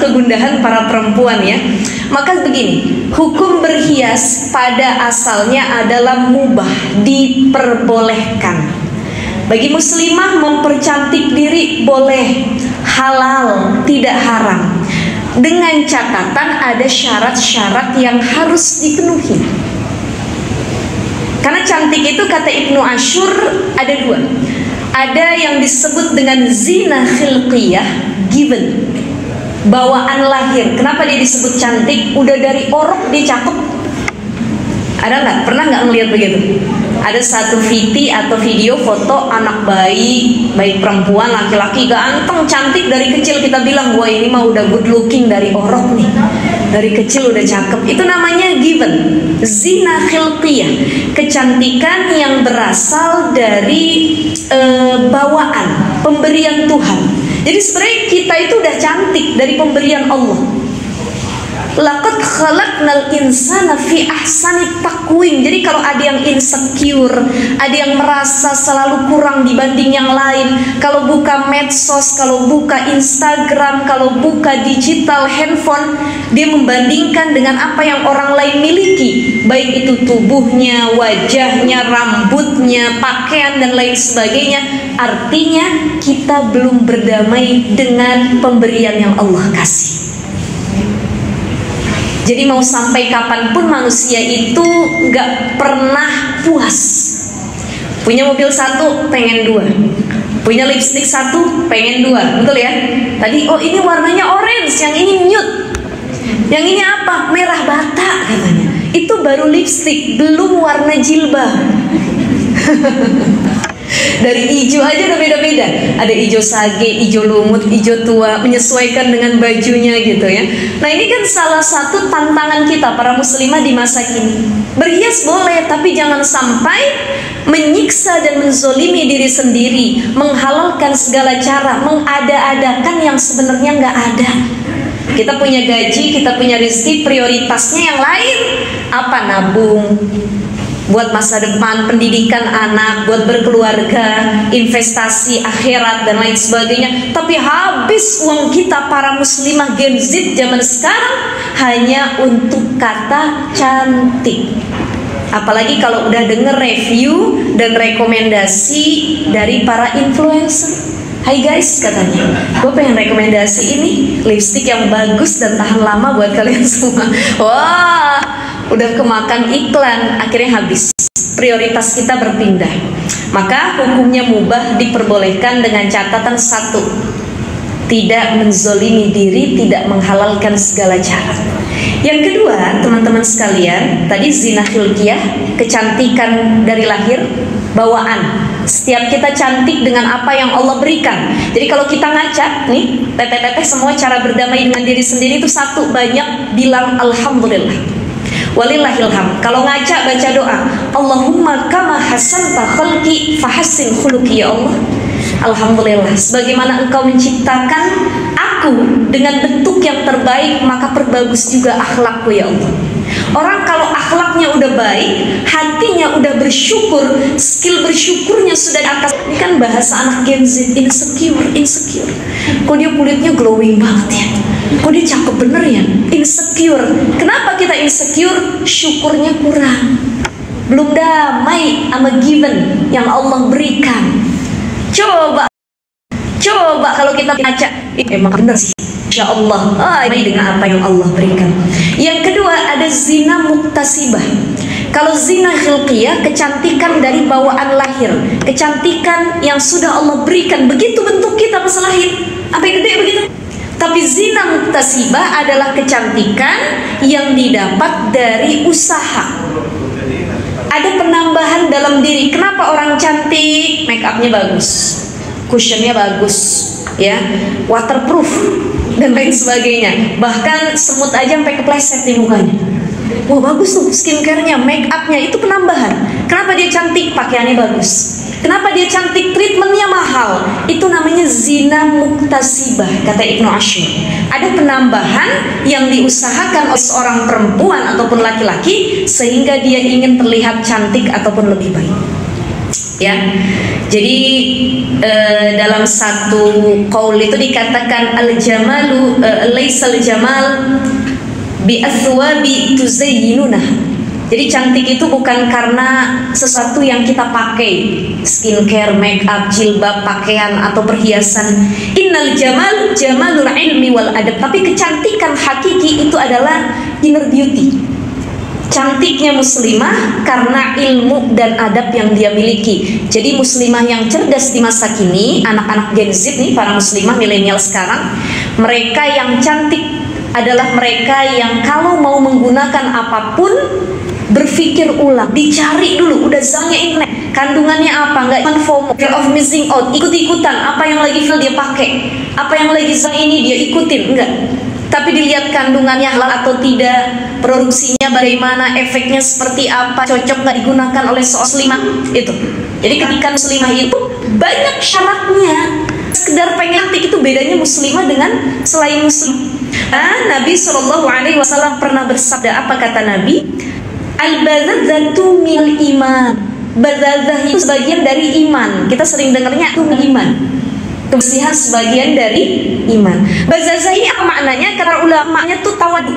kegundahan para perempuan ya. Maka begini, hukum berhias pada asalnya adalah mubah, diperbolehkan. Bagi muslimah mempercantik diri boleh, halal, tidak haram. Dengan catatan ada syarat-syarat yang harus dipenuhi. Karena cantik itu kata Ibnu Ashur ada dua. Ada yang disebut dengan zina khilqiyah, given, bawaan lahir. Kenapa dia disebut cantik? Udah dari orok dia cakep. Ada nggak? Pernah nggak ngelihat begitu? Ada satu atau video foto anak bayi, baik perempuan, laki-laki, ganteng, cantik dari kecil. Kita bilang, wah ini mah udah good looking dari orok nih. Dari kecil udah cakep. Itu namanya given, zina khilqiyah, kecantikan yang berasal dari bawaan, pemberian Tuhan. Jadi sebenarnya kita itu udah cantik dari pemberian Allah. Laqad khalaqnal insana fi ahsani taqwim. Jadi kalau ada yang insecure, ada yang merasa selalu kurang dibanding yang lain, kalau buka medsos, kalau buka Instagram, kalau buka digital handphone, dia membandingkan dengan apa yang orang lain miliki, baik itu tubuhnya, wajahnya, rambutnya, pakaian dan lain sebagainya. Artinya kita belum berdamai dengan pemberian yang Allah kasih. Jadi mau sampai kapanpun manusia itu gak pernah puas. Punya mobil satu, pengen dua. Punya lipstick satu, pengen dua. Betul ya? Tadi, oh ini warnanya orange, yang ini nude. Yang ini apa? Merah bata katanya. Itu baru lipstick, belum warna jilbab. Dari hijau aja udah beda-beda. Ada hijau sage, hijau lumut, hijau tua, menyesuaikan dengan bajunya gitu ya. Nah ini kan salah satu tantangan kita para muslimah di masa kini. Berhias boleh, tapi jangan sampai menyiksa dan menzolimi diri sendiri, menghalalkan segala cara, mengada-adakan yang sebenarnya nggak ada. Kita punya gaji, kita punya rezeki, prioritasnya yang lain. Apa? Nabung buat masa depan, pendidikan anak, buat berkeluarga, investasi akhirat dan lain sebagainya. Tapi habis uang kita para muslimah Gen Z zaman sekarang hanya untuk kata cantik. Apalagi kalau udah denger review dan rekomendasi dari para influencer. Hai guys, katanya, gue pengen rekomendasi ini, lipstick yang bagus dan tahan lama buat kalian semua. Wah, udah kemakan iklan, akhirnya habis. Prioritas kita berpindah. Maka hukumnya mubah, diperbolehkan dengan catatan satu, tidak menzolimi diri, tidak menghalalkan segala cara. Yang kedua, teman-teman sekalian, tadi zina khilqiyah, kecantikan dari lahir, bawaan. Setiap kita cantik dengan apa yang Allah berikan. Jadi kalau kita ngaca nih, teteh-teteh semua cara berdamai dengan diri sendiri itu satu, banyak bilang alhamdulillah, walillahilham. Kalau ngaca baca doa, Allahumma kama hasanta khalqi fahassin khuluqi, ya Allah, alhamdulillah, sebagaimana engkau menciptakan aku dengan bentuk yang terbaik, maka perbagus juga akhlakku, ya Allah. Orang kalau akhlaknya udah baik, hatinya udah bersyukur, skill bersyukurnya sudah di atas. Ini kan bahasa anak Gen Z, insecure. Kok dia kulitnya glowing banget ya? Kok dia cakep bener ya? Insecure. Kenapa kita insecure? Syukurnya kurang. Belum damai sama given yang Allah berikan. Coba kalau kita baca, emang bener sih, insya Allah, dengan apa yang Allah berikan. Yang kedua, ada zina muktasibah. Kalau zina khilqiyah, kecantikan dari bawaan lahir, kecantikan yang sudah Allah berikan, begitu bentuk kita pas lahir, sampai gede begitu. Tapi zina muktasibah adalah kecantikan yang didapat dari usaha. Ada penambahan dalam diri. Kenapa orang cantik? Make upnya bagus, cushionnya bagus, ya, waterproof dan lain sebagainya. Bahkan semut aja sampai kepleset di mukanya. Wah, bagus tuh skincare-nya, make up-nya, itu penambahan. Kenapa dia cantik? Pakaiannya bagus. Kenapa dia cantik? Treatmentnya mahal. Itu namanya zina muktasibah, kata Ibnu Ashur. Ada penambahan yang diusahakan oleh seorang perempuan ataupun laki-laki sehingga dia ingin terlihat cantik ataupun lebih baik. Ya, jadi dalam satu qaul itu dikatakan al-jamalu laisal jamal bi athwabi tuzayyinuna. Jadi cantik itu bukan karena sesuatu yang kita pakai, skincare, make up, jilbab, pakaian atau perhiasan. Innal jamal jamalul ilmi wal adab. Tapi kecantikan hakiki itu adalah inner beauty. Cantiknya muslimah karena ilmu dan adab yang dia miliki. Jadi muslimah yang cerdas di masa kini, anak-anak Gen Z nih, para muslimah milenial sekarang, mereka yang cantik adalah mereka yang kalau mau menggunakan apapun berpikir ulang, dicari dulu, udah zangnya internet, kandungannya apa, nggak cuma FOMO, fear of missing out, ikut-ikutan, apa yang lagi feel dia pakai, apa yang lagi zang ini dia ikutin, enggak. Tapi dilihat kandungannya halal atau tidak, produksinya bagaimana, efeknya seperti apa, cocok nggak digunakan oleh seorang muslimah itu. Jadi ketika muslimah itu banyak syaratnya. Sekedar pengen cantik itu bedanya muslimah dengan selain muslim. Nabi SAW pernah bersabda, apa kata Nabi? Al-bazadzatu mil iman. Bazadzah itu sebagian dari iman. Kita sering dengarnya itu iman. Kebersihan sebagian dari iman. Bazadzah ini apa maknanya? Karena ulamanya tuh tawadu.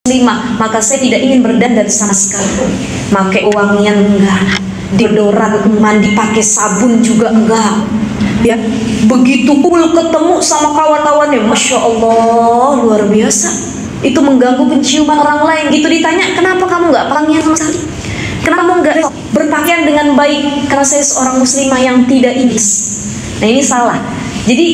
Muslimah, maka saya tidak ingin berdandan sama sekali. Pakai wangian enggak, deodoran mandi pakai sabun juga enggak. Ya, begitu cool ketemu sama kawan-kawannya, masya Allah, luar biasa. Itu mengganggu penciuman orang lain. Gitu ditanya, kenapa kamu nggak wangian sama sekali? Kenapa kamu nggak berpakaian dengan baik? Karena saya seorang muslimah yang tidak iblis. Nah ini salah. Jadi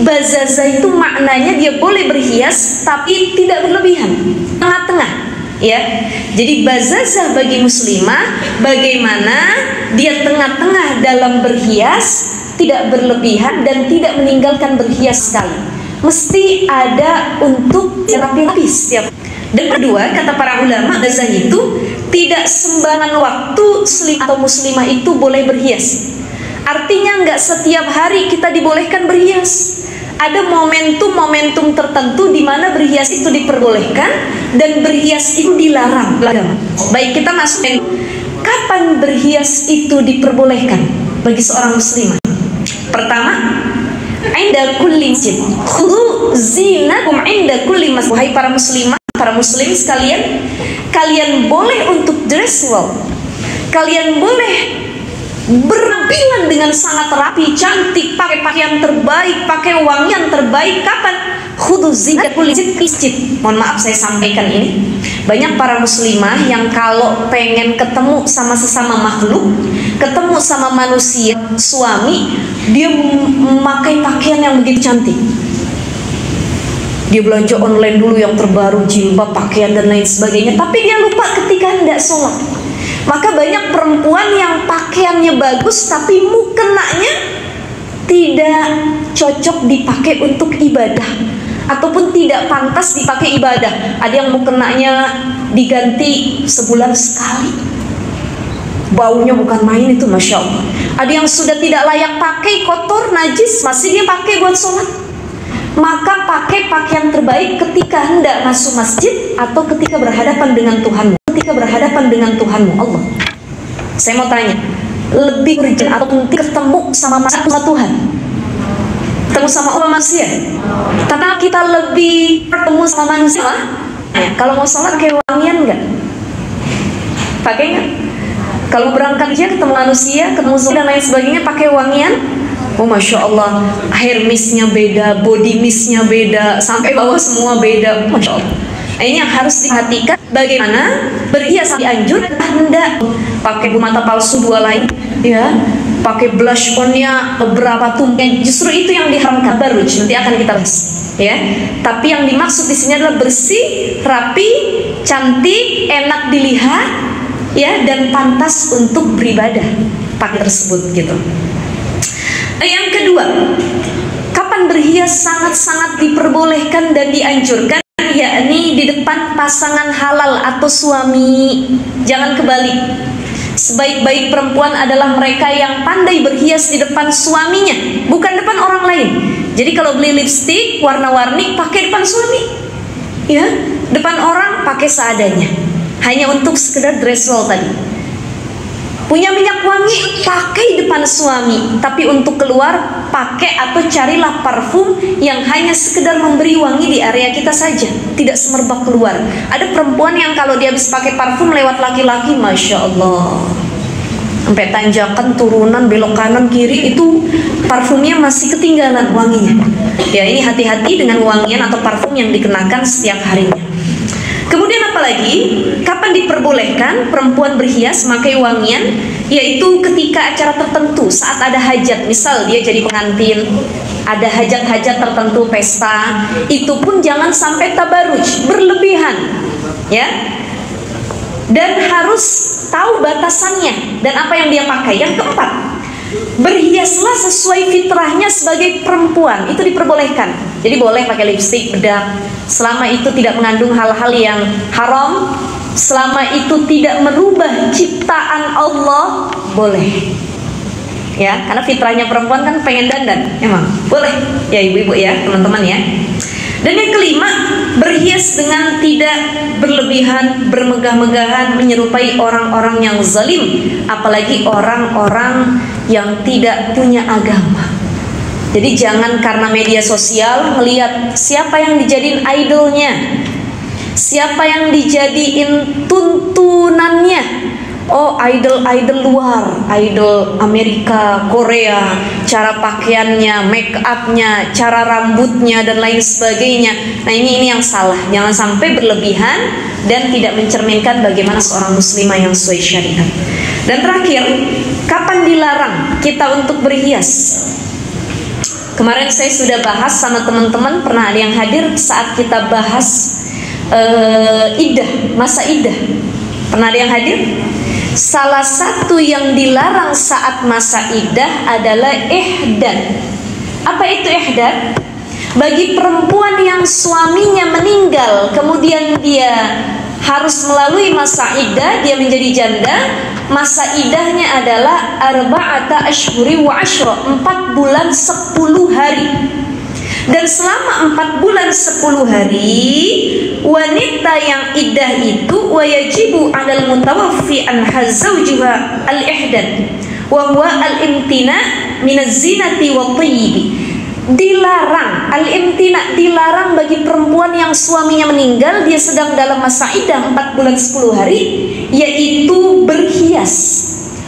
bazazah itu maknanya dia boleh berhias tapi tidak berlebihan, tengah-tengah. Ya, jadi bazazah bagi muslimah bagaimana dia tengah-tengah dalam berhias, tidak berlebihan dan tidak meninggalkan berhias sekali. Mesti ada untuk rapi-rapi setiap. Dan kedua, kata para ulama, bazazah itu tidak sembarangan waktu muslim atau muslimah itu boleh berhias. Artinya nggak setiap hari kita dibolehkan berhias. Ada momentum-momentum tertentu di mana berhias itu diperbolehkan dan berhias itu dilarang. Baik, kita masuk kapan berhias itu diperbolehkan bagi seorang muslimah. Pertama, inda kulli masjid. Khudhu zinakum inda kulli masjid. Wahai para muslimah, para muslim sekalian, kalian boleh untuk dress well. Kalian boleh berpenampilan dengan sangat rapi, cantik, pakai pakaian terbaik, pakai wangian terbaik. Kapan? Khudhu zinakum inda kulli masjid. Mohon maaf saya sampaikan ini. Banyak para muslimah yang kalau pengen ketemu sama sesama makhluk, ketemu sama manusia, suami, dia memakai pakaian yang begitu cantik. Dia belanja online dulu yang terbaru, jilbab, pakaian dan lain sebagainya. Tapi dia lupa ketika hendak sholat. Maka banyak perempuan yang pakaiannya bagus tapi mukenanya tidak cocok dipakai untuk ibadah, ataupun tidak pantas dipakai ibadah. Ada yang mukenanya diganti sebulan sekali, baunya bukan main itu, masya Allah. Ada yang sudah tidak layak pakai, kotor, najis, masih dia pakai buat sholat. Maka pakai pakaian terbaik ketika hendak masuk masjid atau ketika berhadapan dengan Tuhanmu. Ketika berhadapan dengan Tuhanmu Allah. Saya mau tanya, lebih urgent atau ketemu sama Tuhan? Ketemu sama Allah manusia? Karena kita lebih bertemu sama manusia. Kalau mau sholat pakai wangian enggak? Pakai enggak? Kalau berangkat aja ketemu manusia, ketemu dan lain sebagainya, pakai wangian. Oh masya Allah, hair mistnya beda, body mistnya beda, sampai bawah semua beda, masya Allah. Ini yang harus diperhatikan. Bagaimana berhias dianjurkan, hendak pakai bulu mata palsu 2 lain, ya, pakai blush onnya beberapa tumpeng. Justru itu yang diharamkan. Baruj nanti akan kita bahas, ya. Tapi yang dimaksud di sini adalah bersih, rapi, cantik, enak dilihat, ya, dan pantas untuk beribadah pakai tersebut gitu. Yang kedua, kapan berhias sangat-sangat diperbolehkan dan dianjurkan, yakni di depan pasangan halal atau suami. Jangan kebalik. Sebaik-baik perempuan adalah mereka yang pandai berhias di depan suaminya, bukan depan orang lain. Jadi kalau beli lipstik warna-warni pakai depan suami, ya, depan orang pakai seadanya, hanya untuk sekedar dress well tadi. Punya minyak wangi, pakai depan suami. Tapi untuk keluar, pakai atau carilah parfum yang hanya sekedar memberi wangi di area kita saja, tidak semerbak keluar. Ada perempuan yang kalau dia habis pakai parfum lewat laki-laki, Masya Allah, sampai tanjakan, turunan, belok kanan, kiri, itu parfumnya masih ketinggalan wanginya. Ya, ini hati-hati dengan wangian atau parfum yang dikenakan setiap harinya. Kemudian apalagi, kapan diperbolehkan perempuan berhias memakai wangian? Yaitu ketika acara tertentu, saat ada hajat, misal dia jadi pengantin, ada hajat-hajat tertentu, pesta, itu pun jangan sampai tabaruj, berlebihan, ya. Dan harus tahu batasannya dan apa yang dia pakai. Yang keempat, berhiaslah sesuai fitrahnya sebagai perempuan, itu diperbolehkan. Jadi boleh pakai lipstik, bedak, selama itu tidak mengandung hal-hal yang haram, selama itu tidak merubah ciptaan Allah, boleh. Ya, karena fitrahnya perempuan kan pengen dandan, emang boleh. Ya ibu-ibu ya, teman-teman ya. Dan yang kelima, berhias dengan tidak berlebihan, bermegah-megahan, menyerupai orang-orang yang zalim, apalagi orang-orang yang tidak punya agama. Jadi jangan karena media sosial melihat siapa yang dijadiin idolnya, siapa yang dijadiin tuntunannya. Oh, idol-idol luar, idol Amerika, Korea, cara pakaiannya, make upnya, cara rambutnya dan lain sebagainya. Nah ini yang salah. Jangan sampai berlebihan dan tidak mencerminkan bagaimana seorang muslimah yang sesuai syariat. Dan terakhir, kapan dilarang kita untuk berhias? Kemarin saya sudah bahas sama teman-teman, pernah ada yang hadir saat kita bahas iddah, masa iddah. Pernah ada yang hadir? Salah satu yang dilarang saat masa iddah adalah ihdad. Apa itu ihdad? Bagi perempuan yang suaminya meninggal, kemudian dia harus melalui masa iddah, dia menjadi janda. Masa iddahnya adalah arba'ata ashhuri wa ashra, 4 bulan 10 hari. Dan selama 4 bulan 10 hari, wanita yang iddah itu wajibu 'alal mutawaffi anha zawjuha al-ihdad wa huwa al-imtina minaz zinati wat tayyibi. Dilarang, al-imtina, dilarang bagi perempuan yang suaminya meninggal, dia sedang dalam masa iddah 4 bulan 10 hari, yaitu berhias,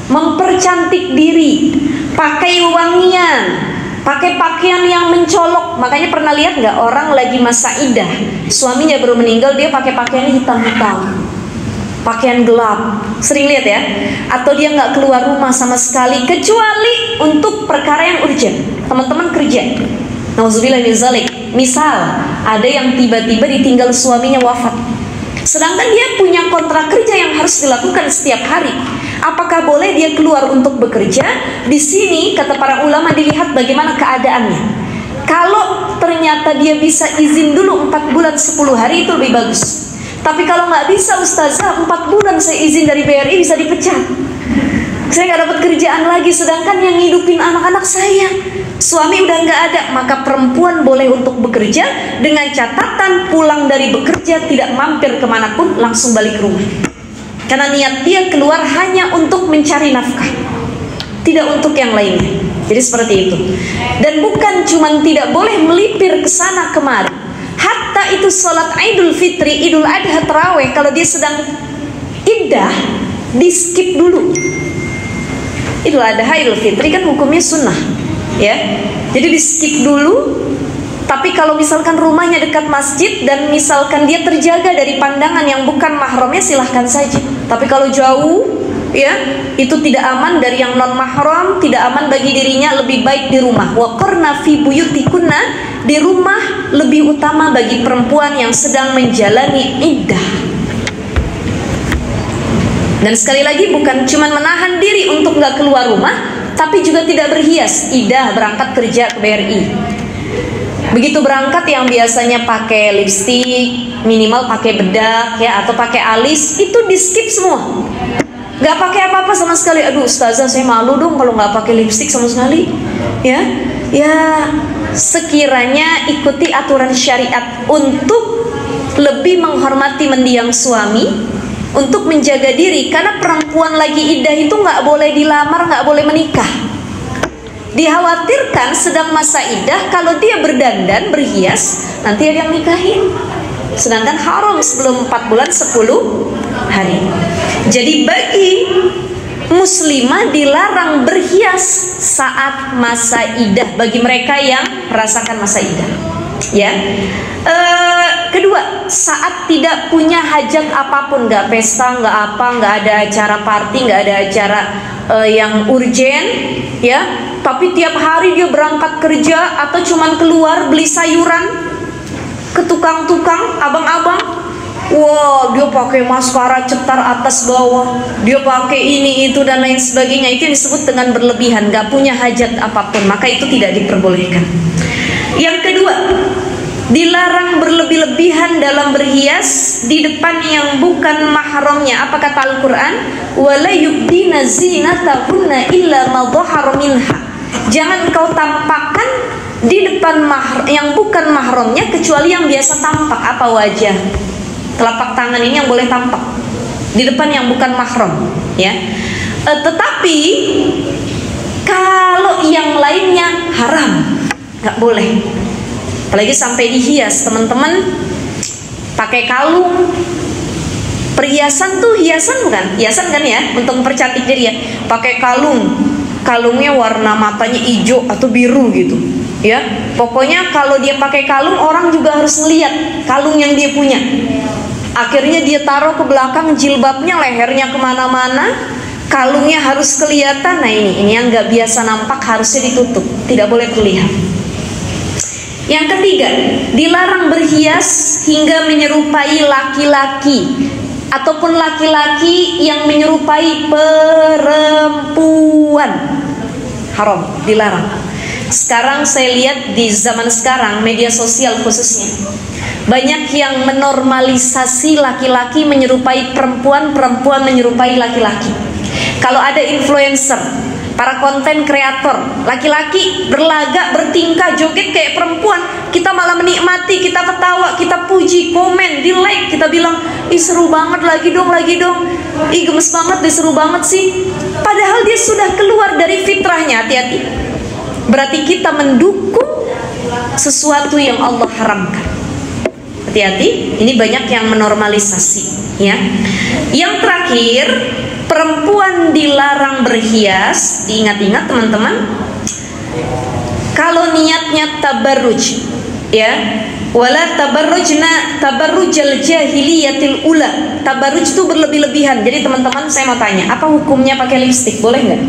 mempercantik diri, pakai wangian, pakai pakaian yang mencolok. Makanya pernah lihat nggak orang lagi masa iddah, suaminya baru meninggal, dia pakai pakaian hitam-hitam, pakaian gelap, sering lihat ya. Atau dia nggak keluar rumah sama sekali, kecuali untuk perkara yang urgent. Teman-teman kerja, nauzubillah min zalik. Misal ada yang tiba-tiba ditinggal suaminya wafat, sedangkan dia punya kontrak kerja yang harus dilakukan setiap hari. Apakah boleh dia keluar untuk bekerja? Di sini kata para ulama dilihat bagaimana keadaannya. Kalau ternyata dia bisa izin dulu 4 bulan 10 hari, itu lebih bagus. Tapi kalau nggak bisa, ustazah 4 bulan saya izin dari BRI bisa dipecat, saya nggak dapat kerjaan lagi, sedangkan yang ngidupin anak-anak saya, suami udah nggak ada. Maka perempuan boleh untuk bekerja dengan catatan pulang dari bekerja tidak mampir kemanapun, langsung balik ke rumah. Karena niat dia keluar hanya untuk mencari nafkah, tidak untuk yang lainnya. Jadi seperti itu. Dan bukan cuman tidak boleh melipir ke sana kemari, hatta itu sholat Idul Fitri, Idul Adha, Taraweh, kalau dia sedang iddah, di skip dulu. Idul Adha, Idul Fitri kan hukumnya sunnah, ya. Jadi di skip dulu. Tapi kalau misalkan rumahnya dekat masjid dan misalkan dia terjaga dari pandangan yang bukan mahramnya, silahkan saja. Tapi kalau jauh, ya, itu tidak aman dari yang non mahram, tidak aman bagi dirinya, lebih baik di rumah. Wa qarna fi buyutikunna, di rumah lebih utama bagi perempuan yang sedang menjalani iddah. Dan sekali lagi, bukan cuma menahan diri untuk nggak keluar rumah, tapi juga tidak berhias. Iddah, berangkat kerja ke BRI, begitu berangkat yang biasanya pakai lipstik, minimal pakai bedak ya, atau pakai alis, itu di skip semua, nggak pakai apa-apa sama sekali. Aduh ustazah, saya malu dong kalau nggak pakai lipstik sama sekali, ya. Ya, sekiranya ikuti aturan syariat untuk lebih menghormati mendiang suami, untuk menjaga diri, karena perempuan lagi iddah itu nggak boleh dilamar, nggak boleh menikah. Dikhawatirkan sedang masa iddah, kalau dia berdandan, berhias, nanti ada yang nikahin. Sedangkan haram sebelum 4 bulan 10 hari. Jadi bagi muslimah dilarang berhias saat masa iddah bagi mereka yang merasakan masa iddah. Ya. Kedua, saat tidak punya hajat apapun, nggak pesta, nggak apa, nggak ada acara party, nggak ada acara yang urgen, ya. Tapi tiap hari dia berangkat kerja atau cuman keluar beli sayuran ke tukang-tukang, abang-abang. Wow, dia pakai maskara cetar atas bawah, dia pakai ini itu dan lain sebagainya. Itu yang disebut dengan berlebihan, nggak punya hajat apapun, maka itu tidak diperbolehkan. Yang kedua, dilarang berlebih-lebihan dalam berhias di depan yang bukan mahramnya. Apa kata Al-Quran? Wala yubdina zinatahunna illa ma dhahara minha. Jangan kau tampakkan di depan yang bukan mahramnya kecuali yang biasa tampak. Apa? Wajah, telapak tangan, ini yang boleh tampak di depan yang bukan mahram, ya. Tetapi kalau yang lainnya haram, nggak boleh. Apalagi sampai dihias, teman-teman. Pakai kalung, perhiasan tuh hiasan bukan? Hiasan kan ya, untuk mempercantik diri ya. Pakai kalung, kalungnya warna matanya hijau atau biru gitu, ya. Pokoknya kalau dia pakai kalung, orang juga harus ngeliat kalung yang dia punya. Akhirnya dia taruh ke belakang jilbabnya, lehernya kemana-mana, kalungnya harus kelihatan. Nah ini yang nggak biasa nampak, harusnya ditutup, tidak boleh terlihat. Yang ketiga, dilarang berhias hingga menyerupai laki-laki ataupun laki-laki yang menyerupai perempuan. Haram, dilarang. Sekarang saya lihat di zaman sekarang, media sosial khususnya, banyak yang menormalisasi laki-laki menyerupai perempuan, perempuan menyerupai laki-laki. Kalau ada influencer, para konten kreator, laki-laki berlagak, bertingkah, joget kayak perempuan, kita malah menikmati, kita ketawa, kita puji, komen, di like, kita bilang, ih seru banget, lagi dong, ih gemes banget, deh seru banget sih. Padahal dia sudah keluar dari fitrahnya. Hati-hati, berarti kita mendukung sesuatu yang Allah haramkan. Hati-hati, ini banyak yang menormalisasi, ya. Yang terakhir, perempuan dilarang berhias. Diingat-ingat teman-teman, kalau niatnya tabarruj, ya, wala tabarrujna tabarrujal jahiliyatil ula. Tabarruj itu berlebih-lebihan. Jadi teman-teman, saya mau tanya, apa hukumnya pakai lipstik? Boleh nggak?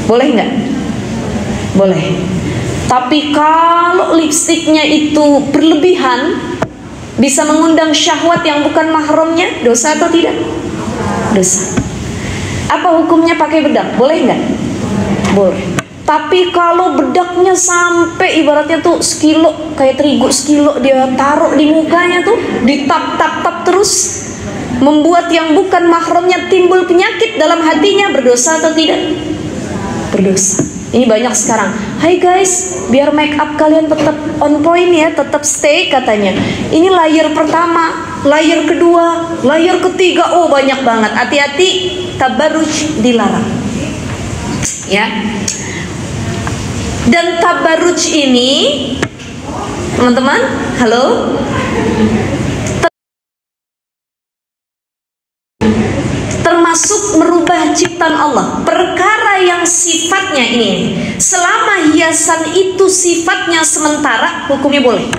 Boleh nggak? Boleh. Tapi kalau lipstiknya itu berlebihan, bisa mengundang syahwat yang bukan mahramnya, dosa atau tidak? Dosa. Apa hukumnya pakai bedak? Boleh nggak? Boleh. Tapi kalau bedaknya sampai ibaratnya tuh sekilo, kayak terigu sekilo, dia taruh di mukanya tuh, ditap-tap-tap terus, membuat yang bukan mahramnya timbul penyakit dalam hatinya, berdosa atau tidak? Berdosa. Ini banyak sekarang. Hai guys, biar make up kalian tetap on point ya, tetap stay katanya. Ini layer pertama, layer kedua, layer ketiga, oh banyak banget. Hati-hati, tabarruj dilarang. Ya. Dan tabarruj ini, teman-teman, halo, termasuk merubah ciptaan Allah. Perkara yang sifatnya ini, selama hiasan itu sifatnya sementara, hukumnya boleh.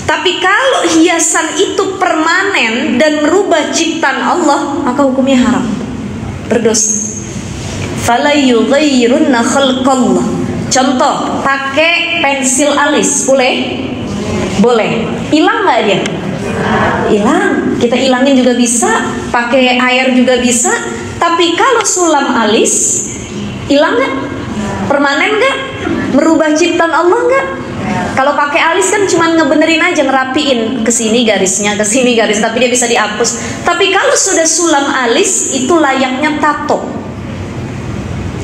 Tapi kalau hiasan itu permanen dan merubah ciptaan Allah, maka hukumnya haram, berdosa. Fala yughayyirunna khalqallah. Contoh, pakai pensil alis, boleh? Boleh. Hilang nggak dia? Hilang. Kita hilangin juga bisa, pakai air juga bisa. Tapi kalau sulam alis, hilang nggak? Permanen nggak? Merubah ciptaan Allah nggak? Kalau pakai alis kan cuma ngebenerin aja, ngerapiin ke sini garisnya, ke sini garis, tapi dia bisa dihapus. Tapi kalau sudah sulam alis, itu layaknya tato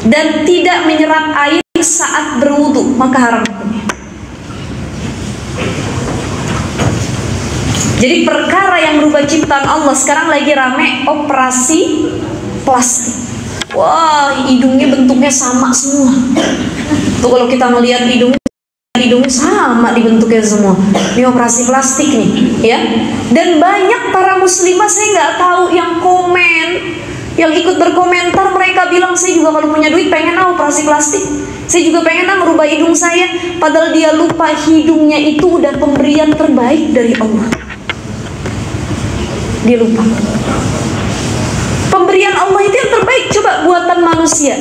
dan tidak menyerap air saat berwudu, maka haram hukumnya. Jadi perkara yang merubah ciptaan Allah sekarang lagi rame operasi plastik. Wah, hidungnya bentuknya sama semua. Tuh kalau kita melihat hidungnya sama dibentuknya semua. Ini operasi plastik nih, ya. Dan banyak para muslimah, saya nggak tahu, yang komen, yang ikut berkomentar, mereka bilang, saya juga kalau punya duit pengen operasi plastik. Saya juga pengen merubah hidung saya. Padahal dia lupa hidungnya itu udah pemberian terbaik dari Allah. Dia lupa. Pemberian Allah itu yang terbaik. Coba buatan manusia,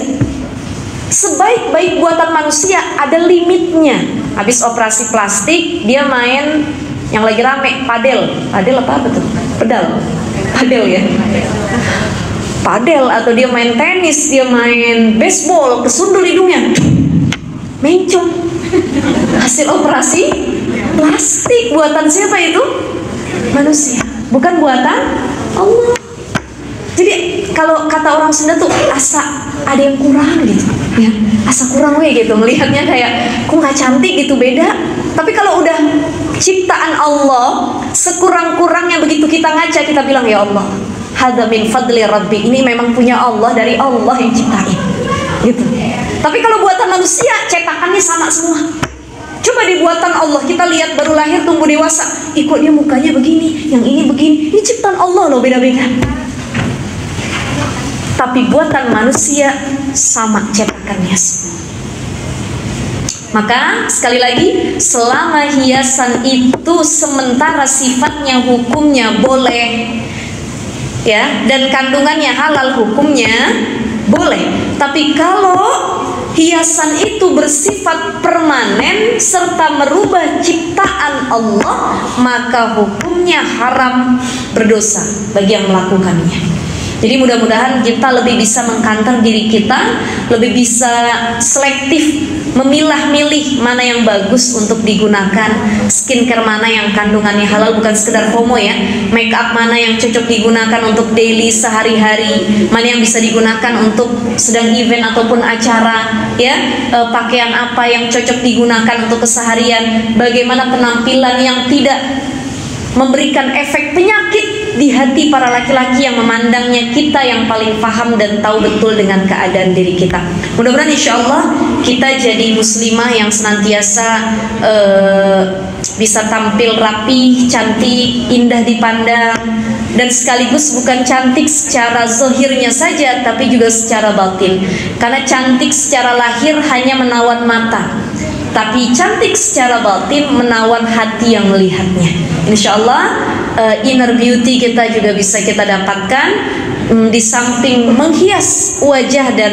sebaik-baik buatan manusia ada limitnya. Habis operasi plastik, dia main yang lagi rame, padel. Padel apa tuh? Pedal. Padel ya. Padel, atau dia main tenis, dia main baseball, kesundul hidungnya, mencong. Hasil operasi plastik. Buatan siapa itu? Manusia, bukan buatan Allah. Jadi kalau kata orang Sunda tuh asa ada yang kurang gitu, ya, asa kurang gitu, melihatnya kayak kok nggak cantik gitu, beda. Tapi kalau udah ciptaan Allah, sekurang-kurangnya begitu kita ngaca, kita bilang ya Allah, hadza min fadli rabbi, ini memang punya Allah, dari Allah yang ciptain gitu. Tapi kalau buatan manusia, cetakannya sama semua. Coba di buatan Allah, kita lihat baru lahir tumbuh dewasa, ikut dia mukanya begini, yang ini begini. Ini ciptaan Allah loh, beda-beda. Tapi buatan manusia sama cetakannya semua. Maka sekali lagi, selama hiasan itu sementara sifatnya, hukumnya boleh, ya, dan kandungannya halal, hukumnya boleh. Tapi kalau hiasan itu bersifat permanen serta merubah ciptaan Allah, maka hukumnya haram, berdosa bagi yang melakukannya. Jadi mudah-mudahan kita lebih bisa mengkantar diri kita, lebih bisa selektif, memilah-milih mana yang bagus untuk digunakan, skincare mana yang kandungannya halal, bukan sekedar FOMO ya, make up mana yang cocok digunakan untuk daily sehari-hari, mana yang bisa digunakan untuk sedang event ataupun acara, ya, pakaian apa yang cocok digunakan untuk keseharian, bagaimana penampilan yang tidak memberikan efek penyakit di hati para laki-laki yang memandangnya, kita yang paling paham dan tahu betul dengan keadaan diri kita. Mudah-mudahan insya Allah kita jadi muslimah yang senantiasa bisa tampil rapi, cantik, indah dipandang, dan sekaligus bukan cantik secara zahirnya saja, tapi juga secara batin. Karena cantik secara lahir hanya menawan mata, tapi cantik secara batin menawan hati yang melihatnya. Insya Allah inner beauty kita juga bisa kita dapatkan. Di samping menghias wajah dan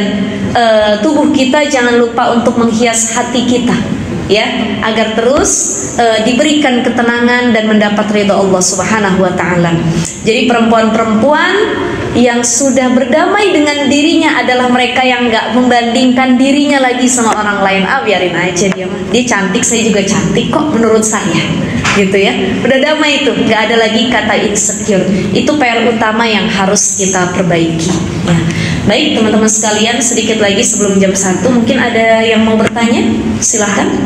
tubuh kita, jangan lupa untuk menghias hati kita, ya, agar terus diberikan ketenangan dan mendapat ridha Allah Subhanahu wa taala. Jadi perempuan-perempuan yang sudah berdamai dengan dirinya adalah mereka yang nggak membandingkan dirinya lagi sama orang lain. Biarin aja dia cantik, saya juga cantik kok menurut saya, gitu ya. Udah damai itu, nggak ada lagi kata insecure. Itu PR utama yang harus kita perbaiki, ya. Baik teman-teman sekalian, sedikit lagi sebelum jam 1, mungkin ada yang mau bertanya, silahkan.